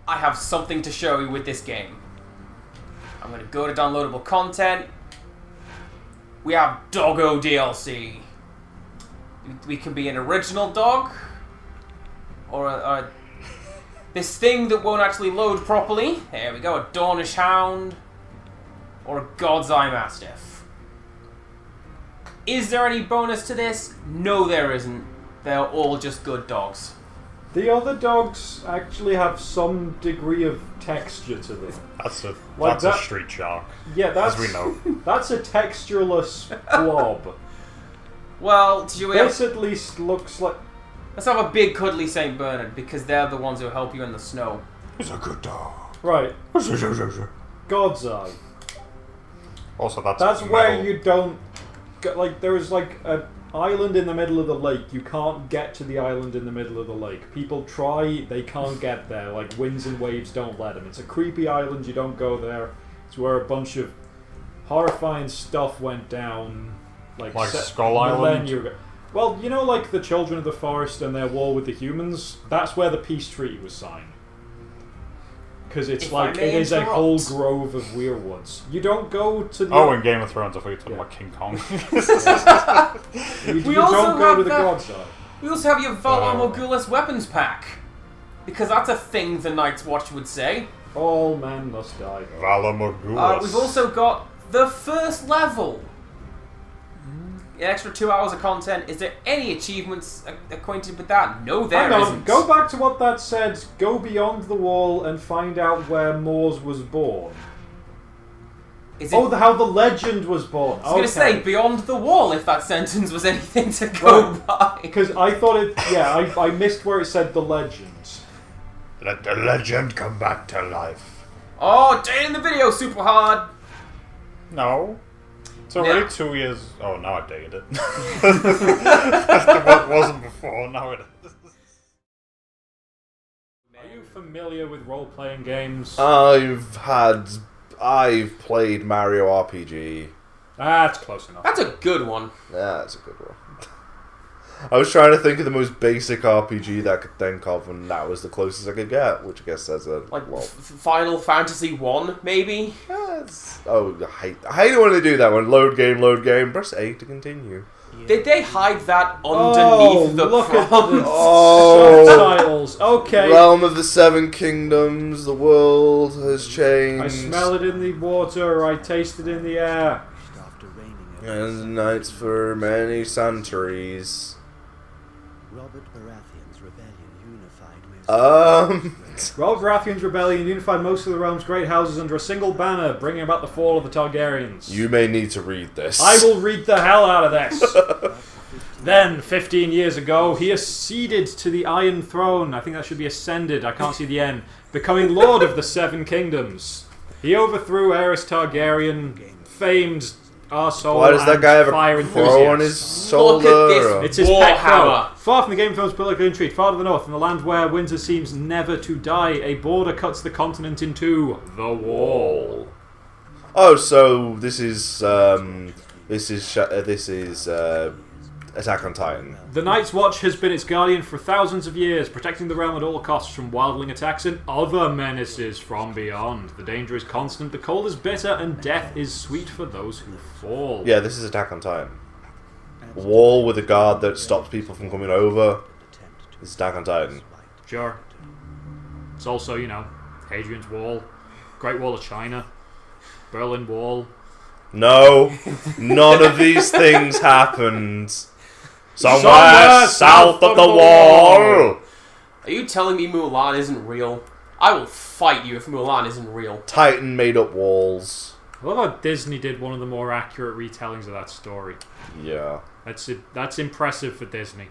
I have something to show you with this game. I'm going to go to downloadable content. We have Doggo DLC. We can be an original dog, or this thing that won't actually load properly. There we go, a Dornish Hound, or a God's Eye Mastiff. Is there any bonus to this? No, there isn't. They're all just good dogs. The other dogs actually have some degree of texture to them. That's a street shark. Yeah, as we know. That's a textureless blob. Well, this at least looks like... Let's have a big cuddly St. Bernard, because they're the ones who help you in the snow. It's a good dog. Right. God's Eye. Also, that's where you don't... Like, there is like an island in the middle of the lake. You can't get to the island in the middle of the lake. People try, they can't get there. Like, winds and waves don't let them. It's a creepy island, you don't go there. It's where a bunch of horrifying stuff went down. Like Skull Island? Well, you know, like the Children of the Forest and their war with the humans? That's where the peace treaty was signed. Because it's it is a whole grove of weirwoods. You don't go to the... Oh, in Game of Thrones, I thought you were talking about King Kong. you don't go to the God's Eye. We also have your Valar Morghulis weapons pack. Because that's a thing the Night's Watch would say. All men must die. Valar Morghulis. We've also got the first level. An extra 2 hours of content. Is there any achievements acquainted with that? No, there isn't. Go back to what that said. Go beyond the wall and find out where Mors was born. How the legend was born. I was going to say, beyond the wall, if that sentence was anything to go by. Because I thought it... Yeah, I missed where it said the legend. Let the legend come back to life. Oh, day in the video, super hard. No. It's already 2 years... Oh, now I dated it. It wasn't before, now it is. Are you familiar with role-playing games? I've played Mario RPG. That's close enough. That's a good one. Yeah, that's a good one. I was trying to think of the most basic RPG that I could think of, and that was the closest I could get, which I guess says a lot. Final Fantasy 1, maybe? I hate it when they do that one. Load game, press A to continue. Yeah. Did they hide that underneath the prompt? Subtitles. Okay. Realm of the Seven Kingdoms, the world has changed. I smell it in the water, I taste it in the air. And nights for many centuries. Robert Baratheon's rebellion unified Robert Baratheon's rebellion unified most of the realm's great houses under a single banner, bringing about the fall of the Targaryens. You may need to read this. I will read the hell out of this. Then, 15 years ago, he acceded to the Iron Throne. I think that should be ascended. I can't see the N. Becoming Lord of the Seven Kingdoms. He overthrew Aerys Targaryen, famed arsehole. Why does that guy have a crow on his shoulder? Look at this. It's his pet crow. Far from the Game of Thrones political intrigue, far to the north, in the land where winter seems never to die, a border cuts the continent in two. The Wall. Oh, so this is Attack on Titan. The Night's Watch has been its guardian for thousands of years, protecting the realm at all costs from wildling attacks and other menaces from beyond. The danger is constant, the cold is bitter, and death is sweet for those who fall. Yeah, this is Attack on Titan. A wall with a guard that stops people from coming over. This is Attack on Titan. Sure. It's also, Hadrian's Wall, Great Wall of China, Berlin Wall. No, none of these things happened. Somewhere south of the wall. Are you telling me Mulan isn't real? I will fight you if Mulan isn't real. Titan made up walls. I love how Disney did one of the more accurate retellings of that story. Yeah. That's impressive for Disney.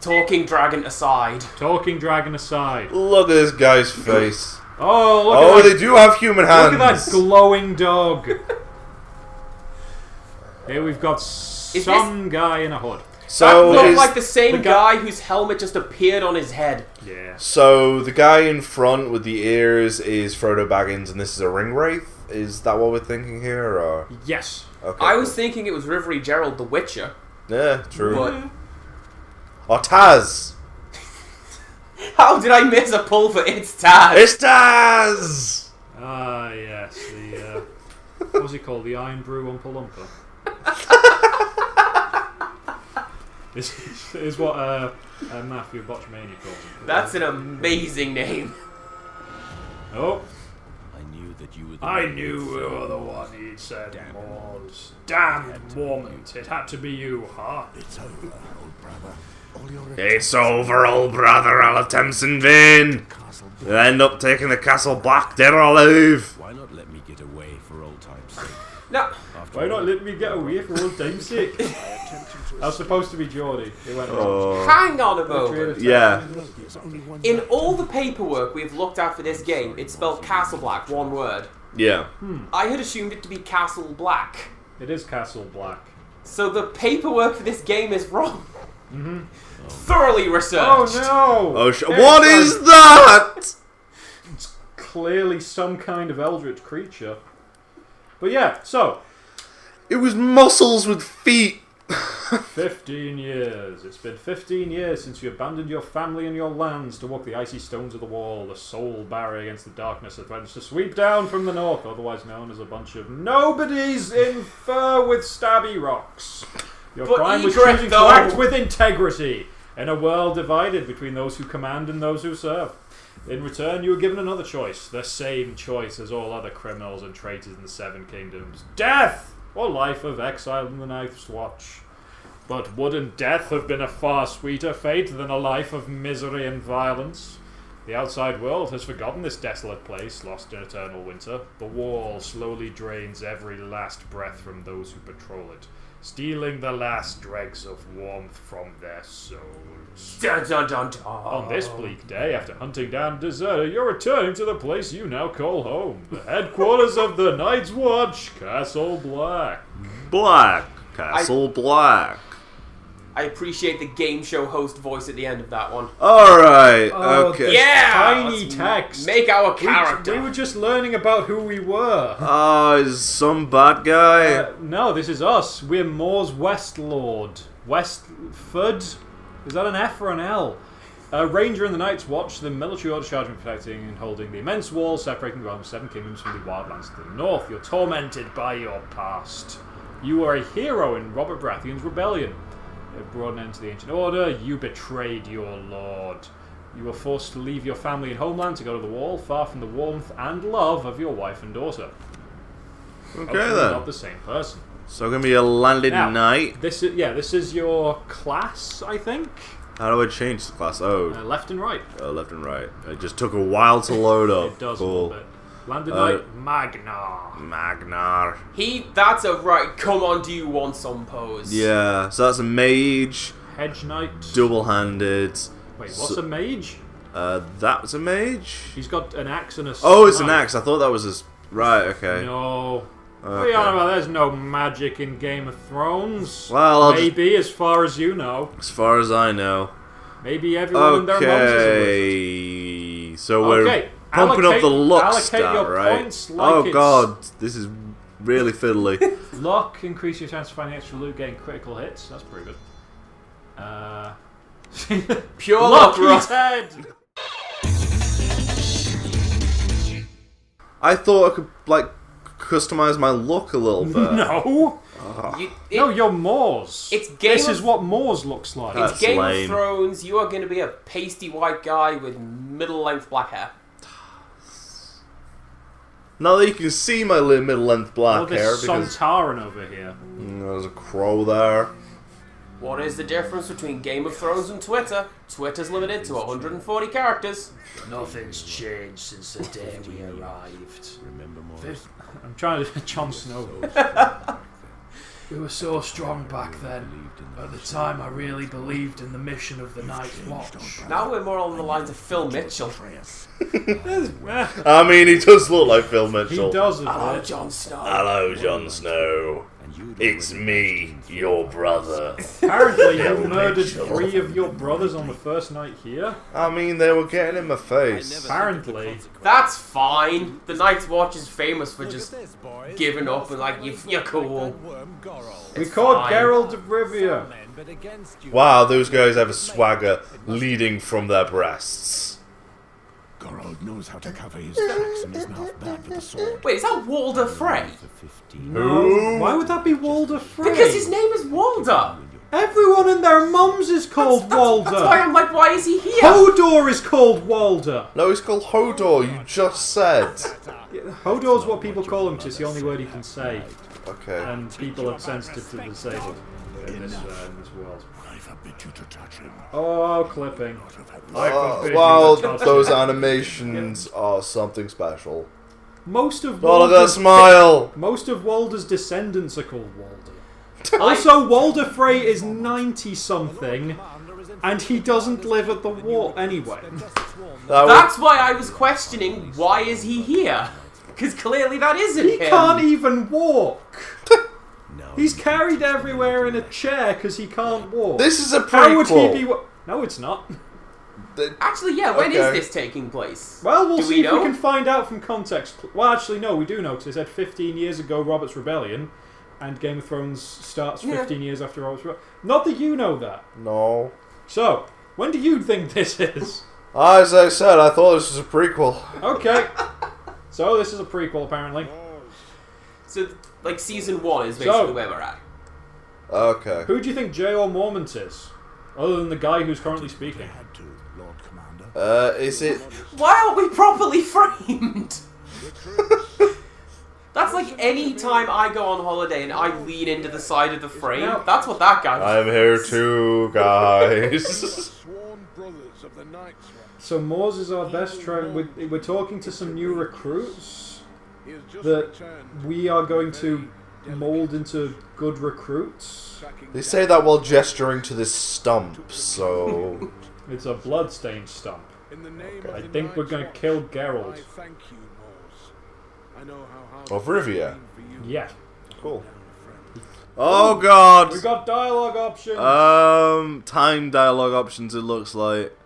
Talking dragon aside. Look at this guy's face. Oh, they do have human hands. Look at that glowing dog. Here we've got some guy in a hood. So that looks like the same guy whose helmet just appeared on his head. Yeah. So the guy in front with the ears is Frodo Baggins, and this is a ring wraith. Is that what we're thinking here? Or? Yes. Okay. I was thinking it was Rivery Gerald the Witcher. Yeah, true. But... Or Taz. How did I miss a pull for It's Taz? It's Taz! Ah, yes. The, what was he called? The Iron Brew Oompa Loompa. is what Matthew Botchmania calls him. That's an amazing name. Oh. I knew that you were the I knew you were the one he said was. Damn moment. It had to be you, huh? It's over, old brother. All your It's over, old brother. All attempts in vain. castle. You'll end up taking the castle back, dead or alive. Why not let me get away for old time's sake? No. After Why all, not let me get away for old time's sake? I attempted to I was supposed to be Geordie. It went wrong. Oh. Hang on a moment. Yeah. There's only one In man. all the paperwork we've looked at for this game, it's spelled Castle Black, one word. Yeah. I had assumed it to be Castle Black. It is Castle Black. So the paperwork for this game is wrong. Thoroughly researched. Oh no! Oh, what is that? Clearly some kind of eldritch creature. But yeah, so It was muscles with feet. 15 years. It's been 15 years since you abandoned your family and your lands to walk the icy stones of the wall, the sole barrier against the darkness that threatens to sweep down from the north, otherwise known as a bunch of nobodies in fur with stabby rocks. Your But crime was Egret, choosing though. to act with integrity in a world divided between those who command and those who serve. In return, you were given another choice, the same choice as all other criminals and traitors in the Seven Kingdoms. Death! Or life of exile in the Night's Watch. But wouldn't death have been a far sweeter fate than a life of misery and violence? The outside world has forgotten this desolate place, lost in eternal winter. The wall slowly drains every last breath from those who patrol it, stealing the last dregs of warmth from their souls. Dun, dun, dun, dun. On this bleak day, after hunting down a deserter, you're returning to the place you now call home, the headquarters of the Night's Watch, Castle Black. Black. Castle Black. I appreciate the game show host voice at the end of that one. Alright, Oh, okay. Yeah! Tiny let's text. Make our character. We were just learning about who we were. Is some bad guy? No, this is us. We're Moore's West Lord. Westford? Is that an F or an L? Ranger in the Night's Watch, the military order charged with protecting and holding the immense wall separating the realm of Seven Kingdoms from the wildlands to the north. You're tormented by your past. You were a hero in Robert Baratheon's rebellion. It brought an end to the ancient order. You betrayed your lord. You were forced to leave your family and homeland to go to the wall, far from the warmth and love of your wife and daughter. Okay Hopefully then. not the same person. So gonna be a landed Now, knight. This is your class, I think. How do I change the class? Oh, Left and right. left and right. It just took a while to load up. It does a Cool. little bit. Landed knight, Magnar. Magnar. That's a right, come on, do you want some pose? Yeah, so that's a mage, Hedge knight. double-handed. Wait, what's a mage? That's a mage? He's got an axe and a Oh, it's an knife. axe. I thought that was his... Right, okay. No. What are Okay. you on about? There's no magic in Game of Thrones. Well, I'll just- Maybe, as far as you know. As far as I know. Maybe everyone and their mums is a wizard. Okay. So we're Okay, pumping up the luck allocate stat, your right? points like Oh it's- god, this is really fiddly. Luck, increase your chance of finding extra loot, getting critical hits. That's pretty good. Pure luck, Lucky right? Ted! I thought I could, like, customize my look a little bit. No! No, you're Moors. It's Game This of- is what Moors looks like. That's It's Game lame. of Thrones, you are going to be a pasty white guy with middle-length black hair. Now that you can see my middle-length black All hair, this because Sontaran over here. there's a crow there. What is the difference between Game of Thrones and Twitter? Twitter's limited to 140 characters. Nothing's changed since the day we arrived. Remember more. I'm trying to Jon Snow. We were so strong back then. At the time, I really believed in the mission of the Night's Watch. Now we're more on the lines of Phil Mitchell. I mean, he does look like Phil He Mitchell. does it. Hello, Jon Snow. Hello, Jon Snow. And you It's me, your brother. Apparently, you murdered 3 of your brothers on the first night here. I mean, they were getting in my face. Apparently. That's fine. The Night's Watch is famous for just giving up and like, you're cool. We It's caught fine. Geralt of Rivia. Wow, those guys have a swagger leading from their breasts. Harold knows how to cover his tracks and isn't half bad with the sword. Wait, is that Walder Frey? For 15. No. Why would that be Walder Frey? Because his name is Walder. Everyone and their mums is called Walder. That's why I'm like, why is he here? Hodor is called Walder. No, he's called Hodor. You just said. Hodor's what people call him because it's the only word he can say. Okay. And people are sensitive to the disabled in this world. I forbid you to touch him. Oh, clipping. Well, those animations are something special. Most of Oh, look at that Walder's, smile. most of Walder's descendants are called Walder. Also, Walder Frey is 90-something, and he doesn't live at the wall anyway. That's why I was questioning, why is he here? Because clearly that isn't He him. can't even walk. No. He's carried everywhere in a chair because he can't walk. This is a How would he prequel. be? No, it's not. Actually, yeah, when is Okay. this taking place? Well, we'll Do see we if we know? can find out from context. Well, actually, no, we do know because they said 15 years ago Robert's Rebellion, and Game of Thrones starts 15 years after Robert's Rebellion. Not that you know that. No. So, when do you think this is? As I said, I thought this was a prequel. Okay. So, this is a prequel, apparently. So, like, season 1 is basically So- where we're at. Okay. Who do you think J.O. Mormont is? Other than the guy who's currently speaking. Had to, Lord Commander. Is it? Why aren't we properly framed? That's like any time I go on holiday and I lean into the side of the frame. No. That's what that guy I'm here too, guys. Sworn brothers of the Knights. So, Mors is our best try. We're talking to some new recruits He has just that returned. we are going to mould into good recruits. They say that while gesturing to this stump, so... It's a bloodstained stump. In the name I of the think we're Knights going to Watch, kill I Geralt. thank you, Mors. I know how hard Of Rivia. it's been for you. Yeah. Cool. Oh god! We got dialogue options. Time dialogue options it looks like.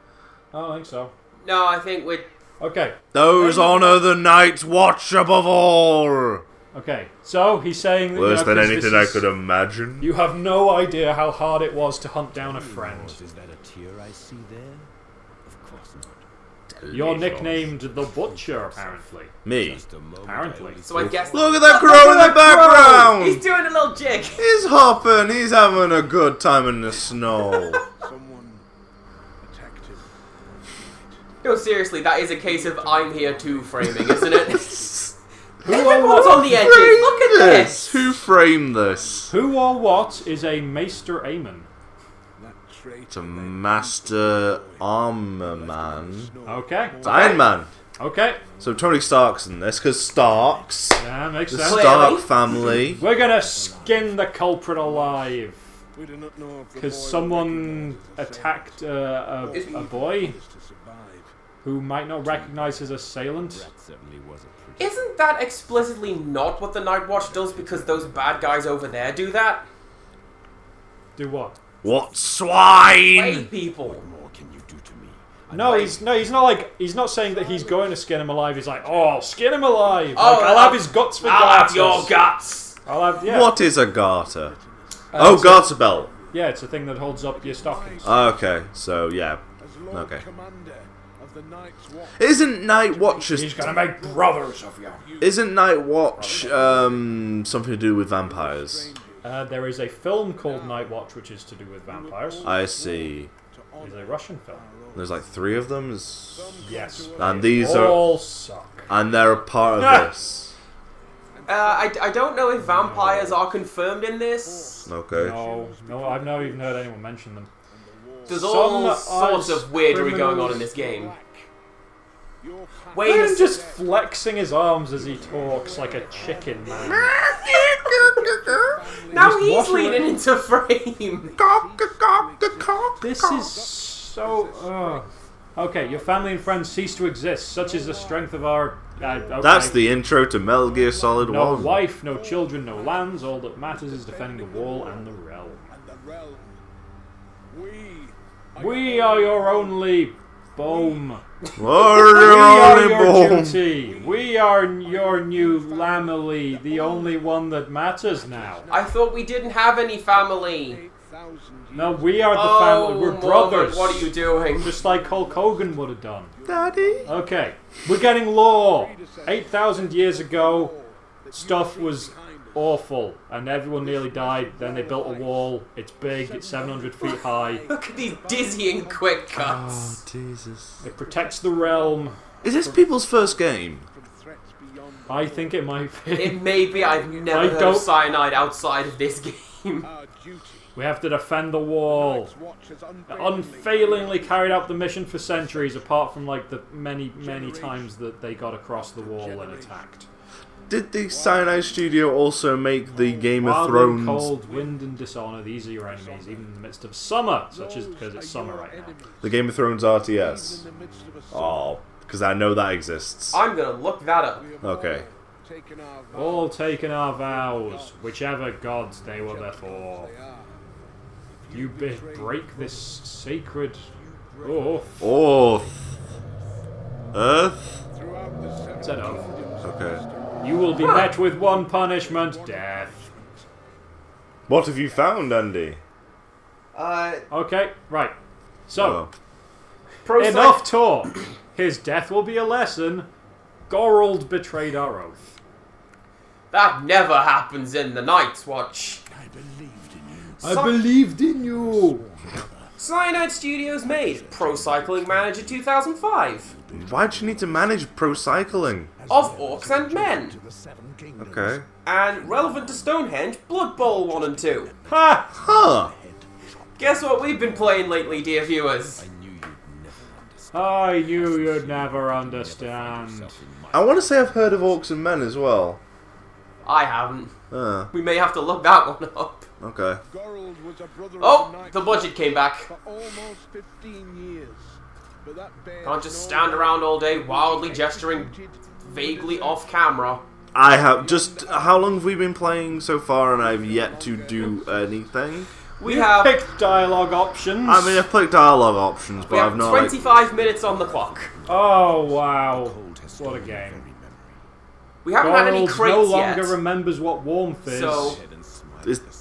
I don't think so. No, I think we're... Okay. Those honor the Night's Watch above all! Okay. So, he's saying that, Worse than 'cause anything this I is- could imagine. You have no idea how hard it was to hunt down a friend. Is that a tear I see there? Of course not. You're nicknamed the Butcher, apparently. Me. Just a moment. Apparently. So I guess... Look at that Look crow at in that the background! He's doing a little jig. He's hopping, he's having a good time in the snow. Someone attacked him. No, seriously, that is a case of I'm here too framing, isn't it? Who Everyone's or on the edges. Look at this. Who framed this? Who or what is a Maester Aemon? That traitor. It's a Master Armor Man. Okay. It's Iron Man. Okay. So Tony Stark's in this, because Starks, Yeah, makes the sense. Clearly. Stark family. We're gonna skin the culprit alive. We do not know if the Because boy someone recognized attacked a boy himself to survive. who might not recognize his assailant. That certainly was a pretty. Isn't that explicitly not what the Night Watch does because those bad guys over there do that? Do what? What swine? Play people. What more can you do to me? No, he's not saying that he's going to skin him alive. He's like, oh, I'll skin him alive. Oh, Like, I'll have his guts for I'll have garters. your guts. I'll have, yeah. What is a garter? It's a- Garter belt. Yeah, it's a thing that holds up your stockings. Okay, so yeah. As Lord Okay. Commander of the Night's Watch. Isn't Night Watch He's gonna make brothers of you. Isn't Night Watch something to do with vampires? There is a film called Night Watch, which is to do with vampires. I see. It's a Russian film. There's like 3 of them, Yes. and these are, All suck. and they're a part of this. I don't know if vampires are confirmed in this. Okay. No, I've never even heard anyone mention them. There's Some all are sorts of weirdery going on in this game. Your Wait a Him second. just flexing his arms as he talks like a chicken man. Now Just he's wash away. leaning into frame. This is so. Okay, your family and friends cease to exist. Such is the strength of our. Okay. That's the intro to Metal Gear Solid No 1. wife, no children, no lands. All that matters is defending the wall and the realm. and the realm. We are your only bome. Or We your are only your bone. duty. We are your new family, the only one that matters now. I thought we didn't have any family. No, we are the Oh, family. We're brothers. What are you doing? Just like Hulk Hogan would have done. Daddy. Okay, we're getting lore. 8,000 years ago, stuff was awful, and everyone nearly died. Then they built a wall. It's big. It's 700 feet high. Look at these dizzying quick cuts. Oh, Jesus. It protects the realm. Is this people's first game? I think it might be. It may be. I've never I heard don't- of cyanide outside of this game. We have to defend the wall. Unfailingly carried out the mission for centuries, apart from like the many, many times that they got across the wall and attacked. Did the Cyanide Studio also make the Game of Wild Thrones? and cold, wind and dishonor, these are your enemies, even in the midst of summer, such as because it's summer right now. The Game of Thrones RTS. Oh, because I know that exists. I'm gonna look that up. Okay. All taken our vows, whichever gods they were before. You break this sacred oath. Oath. Earth? Said oath. Okay. You will be met with one punishment, death. What have you found, Andy? Okay, right. So, Pro enough talk. His death will be a lesson. Gorold betrayed our oath. That never happens in the Night's Watch. I believed in you. I believed in you. Cyanide Studios made Pro Cycling Manager 2005 Why'd you need to manage pro cycling? of Orcs and Men, The Seven Kingdoms. Okay. and relevant to Stonehenge, Blood Bowl 1 and 2. Ha! Huh. Guess what we've been playing lately, dear viewers? I knew you'd never understand. I want to say I've heard of Orcs and Men as well. I haven't. We may have to look that one up. Okay. Gorold was a brother of Oh, knights the budget came back. for almost 15 years. But that bears Can't just no stand around all day wildly gesturing vaguely off camera. I have just... How long have we been playing so far and I've yet to do anything? We have Pick dialogue options. I mean, I've played dialogue options, we but I've have not... 25 minutes on the clock. Oh wow! What a game. We haven't had any Gorold crates no longer yet. remembers what warmth is. So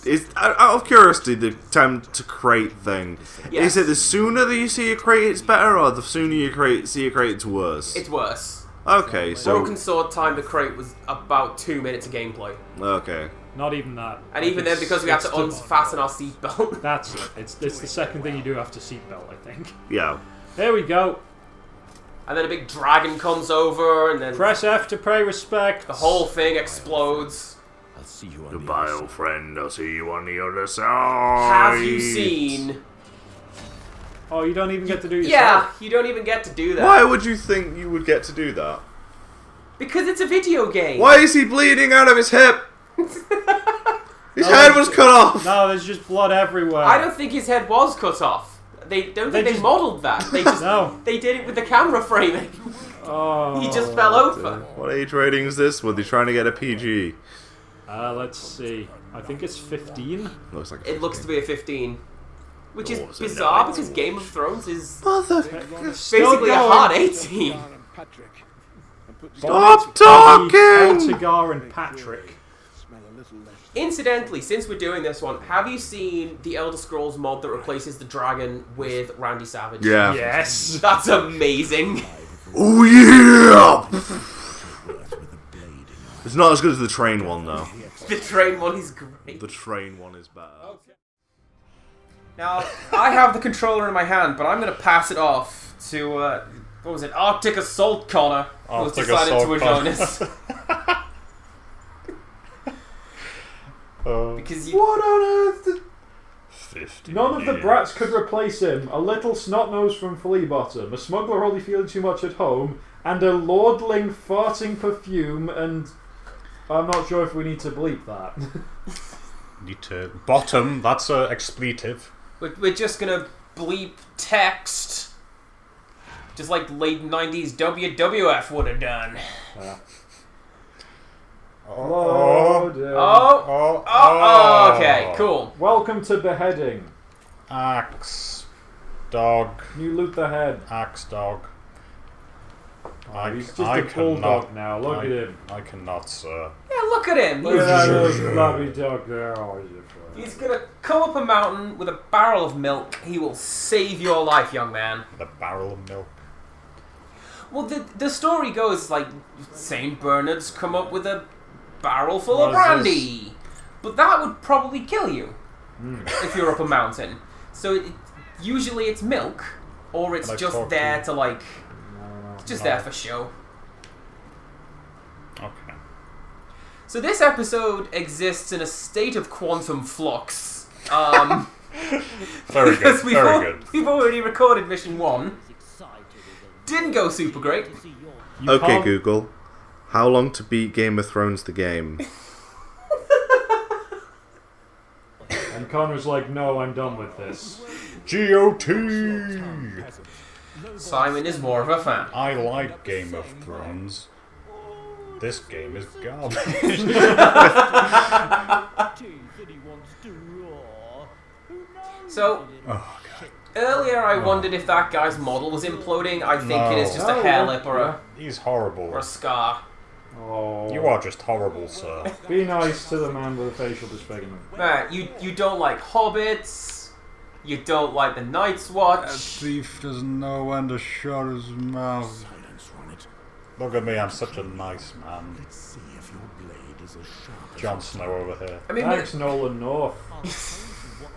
Is out of curiosity, the time to crate thing, Yes. is it the sooner that you see a crate it's better, or the sooner you see a crate it's worse? it's worse. Okay, so... Broken Sword time the crate was about 2 minutes of gameplay. Okay. Not even that. And even then, because we had to unfasten our seatbelt. That's it. It's the second thing you do after seatbelt, I think. Yeah. There we go. And then a big dragon comes over, and then Press F to pay respect. the whole thing explodes. I'll see you on Goodbye, old friend. I'll see you on the other side. Have you seen? Oh, you don't even get to do it Yeah, yourself. you don't even get to do that. Why would you think you would get to do that? Because it's a video game. Why is he bleeding out of his hip? His head was cut off. No, there's just blood everywhere. I don't think his head was cut off. They don't think they just- modelled that. They just No. they did it with the camera framing. Oh. He just fell over. What age rating is this? Were they trying to get a PG? Let's see. I think it's 15. Looks like It looks to be a 15. Which is Oh, so bizarre no, because Game of Thrones is Mother... Still basically a going. hard 18. John and Patrick. And put Stop Bobby, talking! Eltigar and Patrick. smell a little less. Incidentally, since we're doing this one, have you seen the Elder Scrolls mod that replaces the dragon with Randy Savage? Yeah. Yes. That's amazing. Oh yeah! It's not as good as the train one though. The train one is great. The train one is better. Now, I have the controller in my hand, but I'm going to pass it off to, what was it, Arctic Assault Connor, who's Arctic decided Assault to join Connor. us. Because you... What on earth? 50 None of the years. brats could replace him. A little snot-nose from Flea Bottom, a smuggler only feeling too much at home, and a lordling farting perfume, and I'm not sure if we need to bleep that. Need to bottom. That's a expletive. We're just going to bleep text. Just like late 90s WWF would have done. Oh, dear. Oh, okay, cool. Welcome to beheading. Axe. Dog. You loot the head. Axe dog. He's just a bulldog now. Look at him. I cannot, sir. Yeah, look at him. Look at that little floppy duck there. Oh, He's gonna come up a mountain with a barrel of milk. He will save your life, young man. The barrel of milk. Well, the story goes like Saint Bernard's come up with a barrel full of What is brandy, but that would probably kill you if you're up a mountain. So usually it's milk, or it's Like just pork there tea. to like, it's just there for show. Okay. So this episode exists in a state of quantum flux. Very Because good. we've, Very good. we've already recorded mission 1. Didn't go super great. Okay, Google. How long to beat Game of Thrones the game? And Connor's like, no, I'm done with this. GOT! Simon is more of a fan. I like Game of Thrones. This game is garbage. So, Oh, God. earlier I wondered if that guy's model was imploding. I think No. it is just No, a hair yeah, lip or He's horrible. a scar. Oh. You are just horrible, sir. Be nice to the man with a facial disfigurement. Right, you don't like hobbits. You don't like the Night's Watch. thief doesn't know when to shut his mouth. Look at me, I'm such a nice man. Jon Snow over here. I mean, Thanks, Nolan North.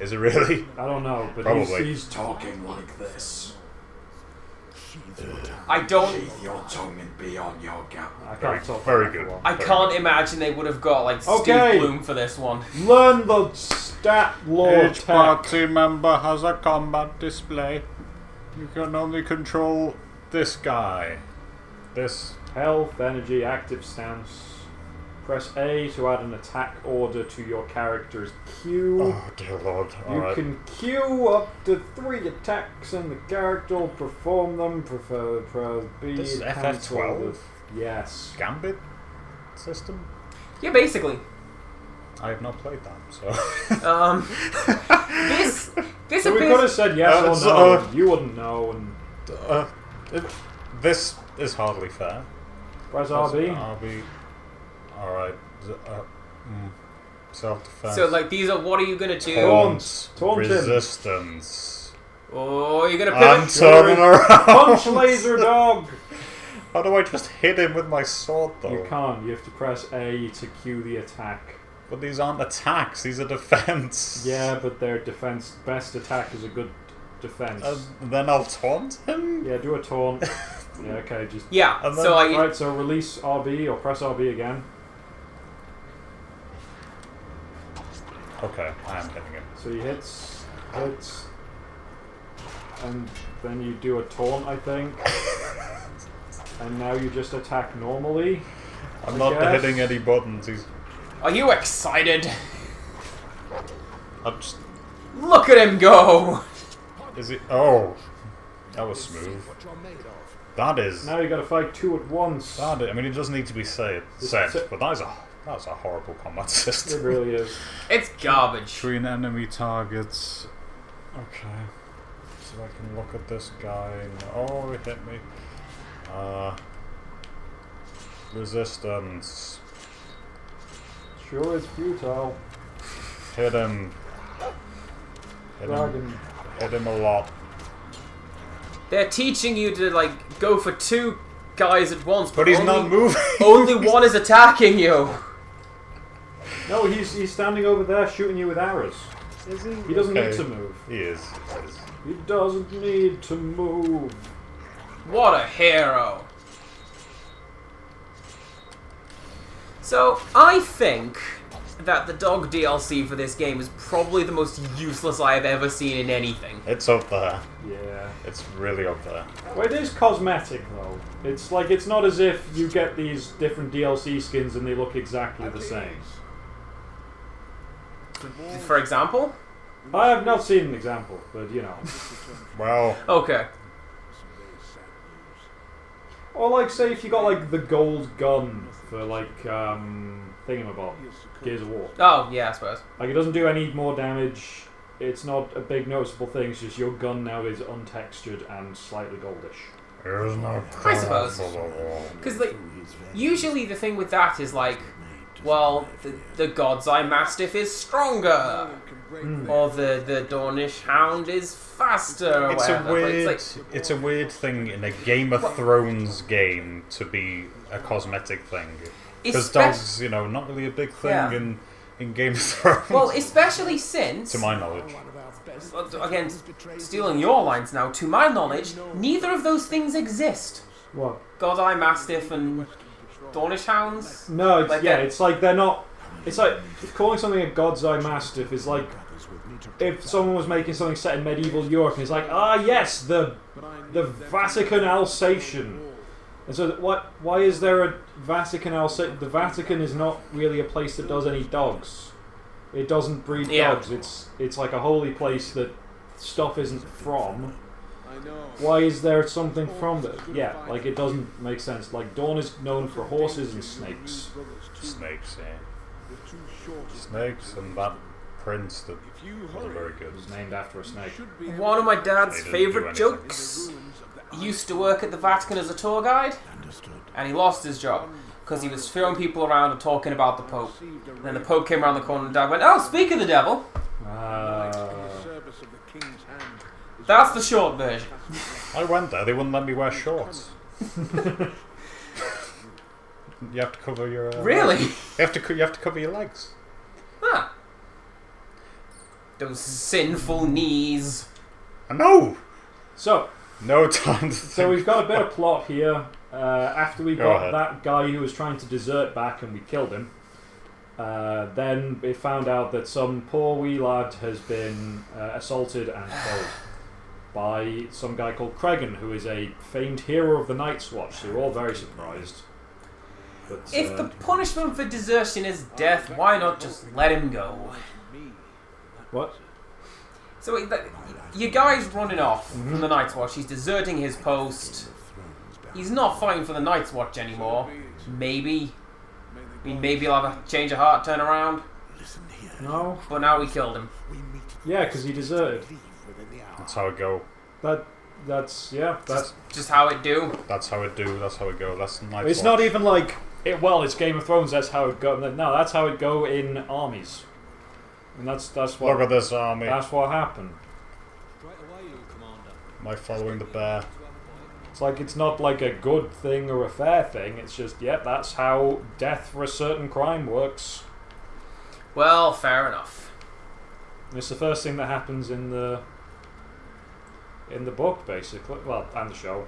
Is it really? I don't know, but Probably. he's talking like this. I don't. Your tongue and be on your gap. I Very- can't talk very like that good. for I can't imagine they would have got like Okay. Steve Bloom for this one. long. Learn the stat law Each tech. party member has a combat display. You can only control this guy. This. Health, energy, active stance. Press A to add an attack order to your character's queue. Oh dear lord. You Alright. can queue up to 3 attacks and the character will perform them. Press B. This is to FF12? cancel the- Yes. Gambit system? Yeah, basically. I have not played that, so. This So we could appears. have said yes or no. You wouldn't know. And This is hardly fair. press RB. RB. Alright. Self defense. So like these are what are you gonna do? Taunt him. Resistance. Oh, you're gonna I'm pivot. turning around. Punch laser dog. How do I just hit him with my sword though? You can't. You have to press A to cue the attack. But these aren't attacks, these are defense. Yeah, but their defense best attack is a good defense. Then I'll taunt him? Yeah, do a taunt. Yeah, okay, just Yeah. And then- So I. right. So release RB or press RB again. Okay, I am hitting him. So he hits, and then you do a taunt, I think. And now you just attack normally. I'm I not guess. hitting any buttons, he's. Are you excited? I'm just. Look at him go. Is it. Oh! That was smooth. That is. Now you got to fight 2 at once. I mean, it doesn't need to be said, but that was a horrible combat It system. really is. It's garbage. Between enemy targets. Okay. So I can look at this guy. Oh, he hit me. Resistance. Sure is futile. Hit him. Dragon. Hit him a lot. They're teaching you to like go for 2 guys at once, But he's not only- moving. Only one is attacking you. No, he's standing over there shooting you with arrows. Is he? He doesn't need Okay. to move. He is. He doesn't need to move. What a hero. So, I think that the dog DLC for this game is probably the most useless I have ever seen in anything. It's up there. Yeah. It's really up there. Well, it is cosmetic though. It's like it's not as if you get these different DLC skins and they look exactly the same. For example? I have not seen an example, but you know. Well, Okay. Or like say if you got like the gold gun for like thingamabob, Gears of War. Oh, yeah, I suppose. Like it doesn't do any more damage. It's not a big noticeable thing. It's just your gun now is untextured and slightly goldish. there's no I suppose. cover. Because, like, usually the thing with that is, like, well, the God's Eye Mastiff is stronger, or the Dornish Hound is faster. Or It's whatever. a weird. But It's a weird thing in a Game of Thrones game to be a cosmetic thing. Because dogs, you know, not really a big thing Yeah. in Game of Thrones. well, especially since, to my knowledge. again, stealing your lines now. To my knowledge, neither of those things exist. What? God's Eye Mastiff and Dornish Hounds. No, it's, Like yeah, that- it's like they're not. It's like calling something a God's Eye Mastiff is like if someone was making something set in medieval Europe and it's like, ah, yes, the Vatican Alsatian. And so, why is there a Vatican Alsatian? The Vatican is not really a place that does any dogs. It doesn't breed Yeah. dogs. It's like a holy place that stuff isn't from. I know. Why is there something from it? Yeah, like it doesn't make sense. Like Dawn is known for horses and snakes. Snakes, yeah. We're too short. Snakes and that prince that If you wasn't hurry, very good. It was named after a snake. should be One of my dad's They didn't do favourite anything. jokes. He used to work at the Vatican as a tour guide, and he lost his job because he was throwing people around and talking about the Pope. And then the Pope came around the corner and Dad went, "Oh, speak of the devil." service of the king's hand. That's the short version. I went there, they wouldn't let me wear shorts. You have to cover your... Really? You have to cover your legs. Huh. Those sinful knees. I know! So, No time to so we've got a bit of plot here. After we Go got ahead. that guy who was trying to desert back and we killed him, then we found out that some poor wee lad has been assaulted and killed by some guy called Cregan, who is a famed hero of the Night's Watch. So we're all very surprised. But, If the punishment for desertion is death, why not just let him go? what? So your guy's running off from the Night's Watch. He's deserting his post. He's not fighting for the Night's Watch anymore. Maybe. I mean, maybe he'll have a change of heart, turn around. No. But now we killed him. Yeah, because he deserted. That's how it go. That's yeah. That's Just how it do. That's how it do. That's how it go. That's nice. it's not even like it. Well, it's Game of Thrones. That's how it go. No, that's how it go in armies. And that's what. Look at this army. That's what happened. Am I following the bear? It's like it's not like a good thing or a fair thing. It's just that's how death for a certain crime works. Well, fair enough. And it's the first thing that happens in the book, basically. Well, and the show.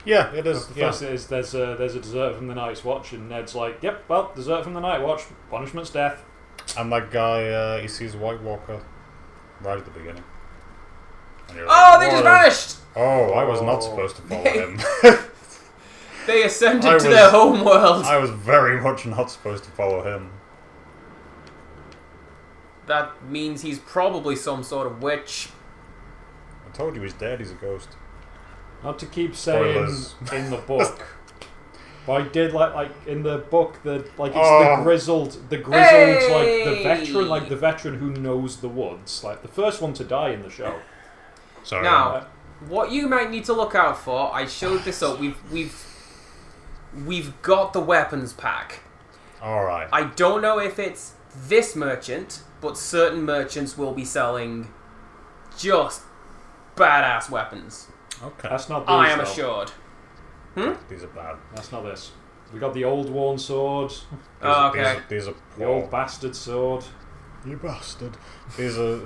Yeah, it is. The Yeah. first thing is there's a desert from the Night's Watch, and Ned's like, "Yep, well, desert from the Night Watch. Punishment's death." And that guy, he sees White Walker right at the beginning. And you're Oh, like, they just "What?" vanished! Oh, I was Oh. not supposed to follow him. They ascended I to was- their home world. I was very much not supposed to follow him. That means he's probably some sort of witch. I told you he's dead. He's a ghost. Not to keep saying Spoilers. in the book, but I did like in the book that like it's Oh. the grizzled like the veteran who knows the woods, like the first one to die in the show. Sorry. Now, what you might need to look out for, I showed this up. We've got the weapons pack. All right. I don't know if it's this merchant, but certain merchants will be selling just badass weapons. Okay. That's not. These, I am though. assured. These are bad. That's not this. We got the old worn sword, These Oh, are, okay. These are the old bastard sword. You bastard. These are.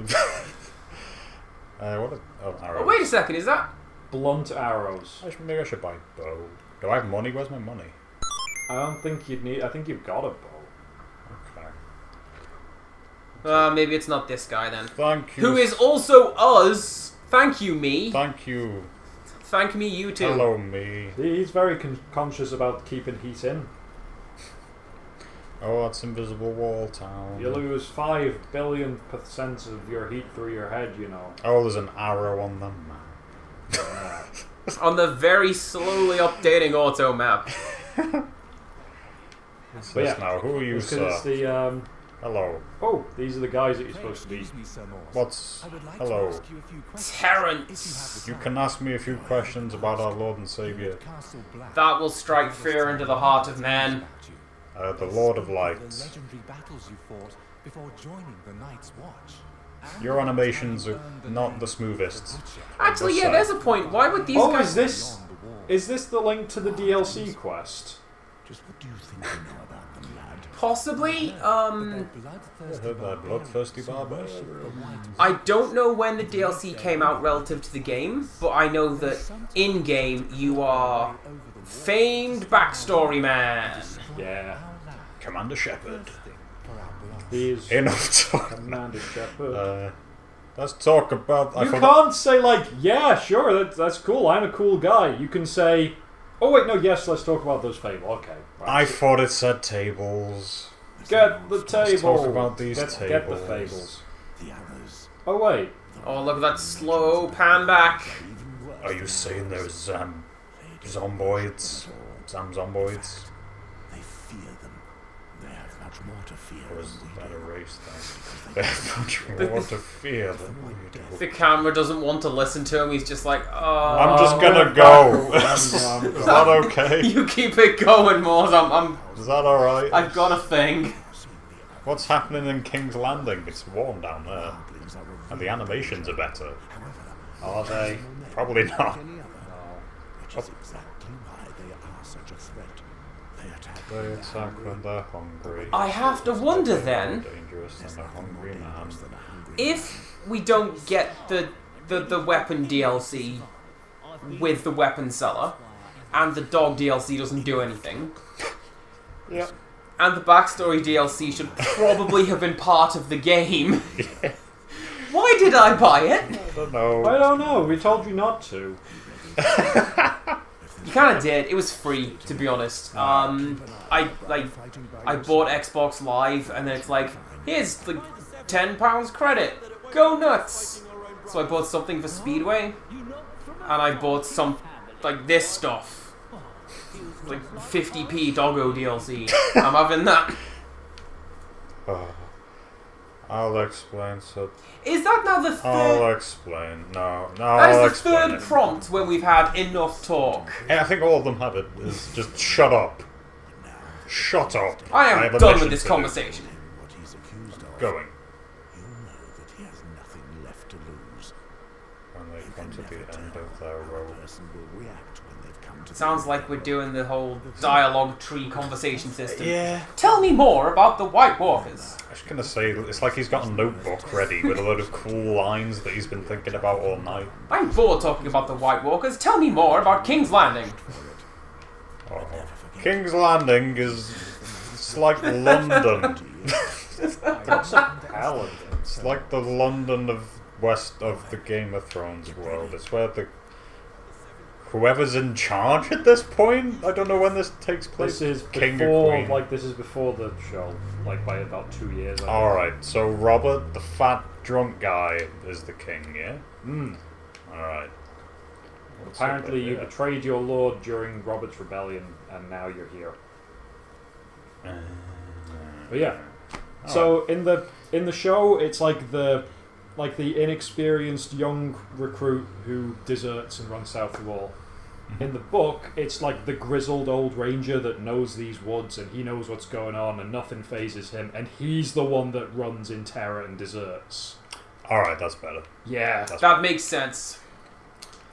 What are arrows? Oh, wait a second, is that? Blunt arrows. Maybe I should buy a bow. Do I have money? Where's my money? I don't think you'd need. I think you've got a bow. Okay. Maybe it's not this guy then. Thank you. Who is also us. Thank you, me. Thank you. Thank me, you too. Hello, me. He's very conscious about keeping heat in. Oh, that's invisible wall town. You lose 5 billion% of your heat through your head, you know. Oh, there's an arrow on them. On the very slowly updating auto map. What's But this yeah, now? Who are you, It's sir? 'cause it's the Hello. oh, these are the guys that you're supposed to be. What's... Hello. Terrence. You can ask me a few questions about our Lord and Savior. That will strike fear into the heart of man. The Lord of The Lights. legendary battles you fought before joining the Night's Watch. Your animations are not the smoothest. Actually, yeah, there's a point. Why would these Oh, guys... is this the link to the DLC quest? Just what do you think you know about them, lad? Possibly, They're bloodthirsty barbers. I don't know when the DLC came out relative to the game, but I know that in-game you are famed backstory man. Yeah. Commander Shepard. He is Enough talk. Commander Shepard. Let's talk about... You can't say, like, yeah, sure, that's cool, I'm a cool guy. You can say, oh wait, no, yes, let's talk about those fables. Okay. Right. I thought it said tables. Get the table. Let's talk about these Get the tables. fables. The arrows. Oh wait. Oh, look at that slow pan back. Are you saying there's zomboids? Zomboids? They fear them. They have much more to fear. Or is than we that do. a race thing? They have much more to fear than we do. The camera doesn't want to listen to him, he's just like, oh... I'm just gonna go. Is Is that okay? You keep it going, Mort. Is that alright? I've got a thing. What's happening in King's Landing? It's warm down there. And the animations are better. Are they? Probably not. Which is exactly why they are such a threat. They attack. They attack when they're hungry. I have to wonder then, More dangerous than a hungry man. if we don't get the weapon DLC with the weapon seller, and the dog DLC doesn't do anything, Yeah. and the backstory DLC should probably have been part of the game. Why did I buy it? I don't know. I don't know, we told you not to. You kind of did. It was free, to be honest. I bought Xbox Live, and then it's like, here's the £10 credit. Go nuts! So I bought something for Speedway, and I bought some, like, this stuff. Like 50p Doggo DLC. I'm having that. I'll explain. So Is that now the third? I'll explain. No, That I'll is the explain third it. prompt when we've had enough talk. Yeah, I think all of them have it. Is just shut up. Shut up. I am have a done mission with this to do. conversation. What he's accused of. Going. You'll know that he has nothing left to lose. When they You come can to the never end tell of their how a rope. person will react when they've come to the Sounds end like of we're their doing the whole dialogue tree conversation system. Yeah. Tell me more about the White Walkers. I was gonna say, it's like he's got a notebook ready with a load of cool lines that he's been thinking about all night. I'm bored talking about the White Walkers. Tell me more about King's Landing. Oh. King's Landing is... It's like London. That's a paladin. It's like the London of west of the Game of Thrones world. It's where the... Whoever's in charge at this point? I don't know when this takes place. This is King or before, Queen. like, this is before the show, like, by about 2 years. I think. Alright, so Robert, the fat drunk guy, is the king, yeah? Alright. Apparently you betrayed your lord during Robert's rebellion, and now you're here. But yeah. So in the show, it's like the inexperienced young recruit who deserts and runs south the wall. In the book, it's like the grizzled old ranger that knows these woods and he knows what's going on and nothing phases him, and he's the one that runs in terror and deserts. Alright, that's better. Yeah. That makes sense.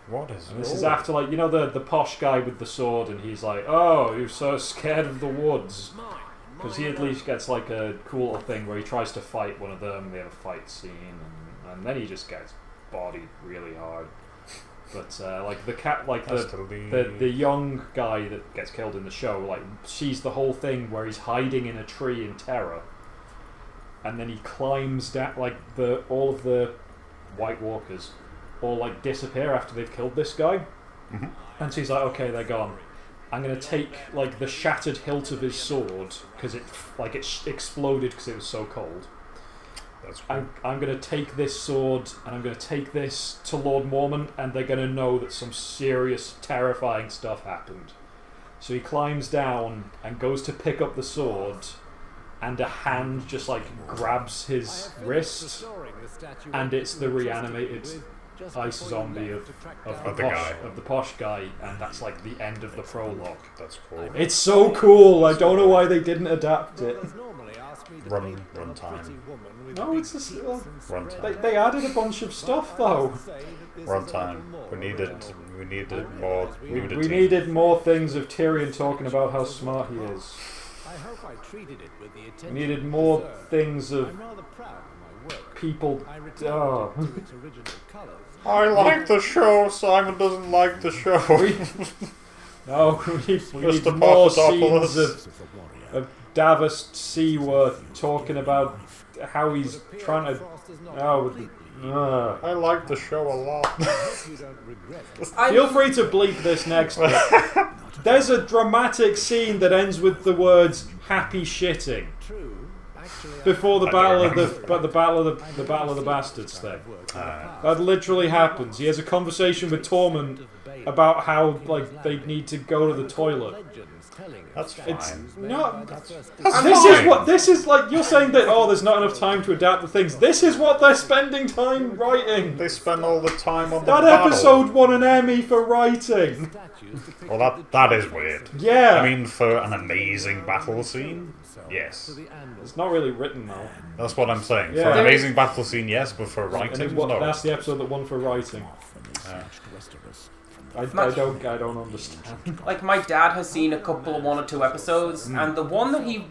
What is And this is after, like, you know, the posh guy with the sword, and he's like, oh, you're so scared of the woods. Because he at least gets, like, a cool little thing where he tries to fight one of them, they have a fight scene, and then he just gets bodied really hard. But, like, the young guy that gets killed in the show, like, sees the whole thing where he's hiding in a tree in terror, and then he climbs down, like, all of the White Walkers all, like, disappear after they've killed this guy. Mm-hmm. And so he's like, okay, they're gone. I'm going to take, like, the shattered hilt of his sword, because it exploded because it was so cold. That's cool. I'm going to take this sword, and I'm going to take this to Lord Mormont, and they're going to know that some serious, terrifying stuff happened. So he climbs down and goes to pick up the sword, and a hand just, like, grabs his wrist, and it's the reanimated ice zombie of the posh guy, and that's like the end of the prologue. That's cool. It's so cool. I don't know why they didn't adapt it. Run time. No, it's just Run time. they added a bunch of stuff though. Run time. We needed more nudity. We needed more things of Tyrion talking about how smart he is. I hope I treated it with the We attention needed it more deserved. things of I'm rather proud of my work. people. I returned it to its original colours. I like the show. Simon doesn't like the show. No, we need Mr. more Papadopoulos. scenes of Davos Seaworth talking about how he's trying to. I like the show a lot. You don't regret it. Feel free to bleep this next bit. There's a dramatic scene that ends with the words "happy shitting" True. Actually, before the I battle of don't the battle of the bastards thing. That literally happens. He has a conversation with Tormund about how like they need to go to the toilet. legends telling That's It's fine. not. That's This is fine. what this is like. You're saying that there's not enough time to adapt the things. This is what they're spending time writing. They spend all the time on the That battle. episode won an Emmy for writing. Well, that is weird. Yeah, I mean, for an amazing battle scene, yes. it's not really written though. That's what I'm saying. Yeah. For an amazing battle scene, yes, but for And writing, it, no. that's the episode that won for writing. I don't understand. Like, my dad has seen a couple of 1 or 2 episodes, and the one that he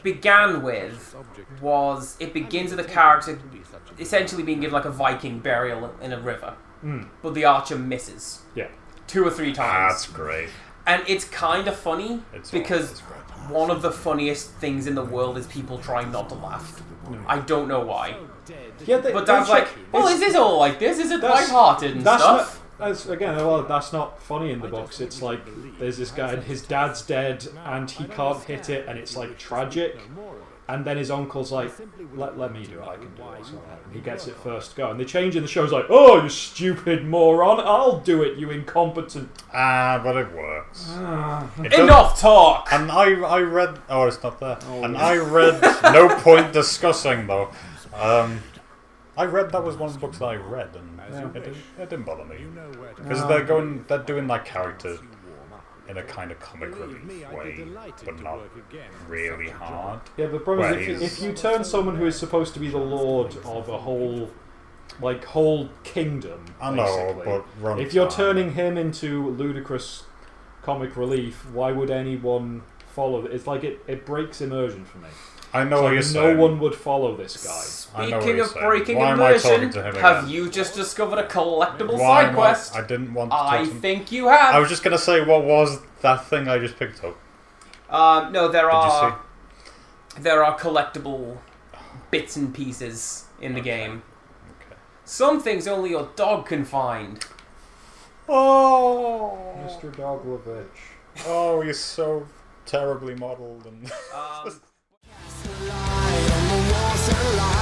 began with was, it begins with a character essentially being given like a Viking burial in a river, but the archer misses Yeah. 2 or 3 times. That's great. And it's kind of funny, because it's great. one of the funniest things in the world is people trying not to laugh. I don't know why. Yeah, But Dad's like, well, is this all like this? Is it That's- lighthearted and that's stuff? that's not funny in the books. It's like there's this guy and his dad's dead and he can't hit it and it's like tragic. And then his uncle's like, let me do it, I can do it. And he gets it first go. And they change in the show, it's like, oh, you stupid moron, I'll do it, you incompetent. But it works. It does- Enough talk! And I read... Oh, it's not there. And I read... No point discussing, though. I read... That was one of the books that I read, and it didn't bother me. Because they're doing that character in a kind of comic relief way, but not really hard. Yeah, but the problem Well, is he's- if you turn someone who is supposed to be the lord of a whole kingdom, I know, basically, but run if you're time. turning him into ludicrous comic relief, why would anyone follow it? It's like it breaks immersion for me. I know what you're No saying. one would follow this guy. I know what Speaking you're of saying. breaking Why am I talking immersion, to him have again? you just discovered a collectible Why side am quest? I didn't want to I talk to him. think you have. I was just going to say, what was that thing I just picked up? No, there Did are you see? there are collectible bits and pieces in the game. Okay. Some things only your dog can find. Oh! Mr. Doglovich. Oh, you're so terribly modelled and... Um, Light on the walls and light.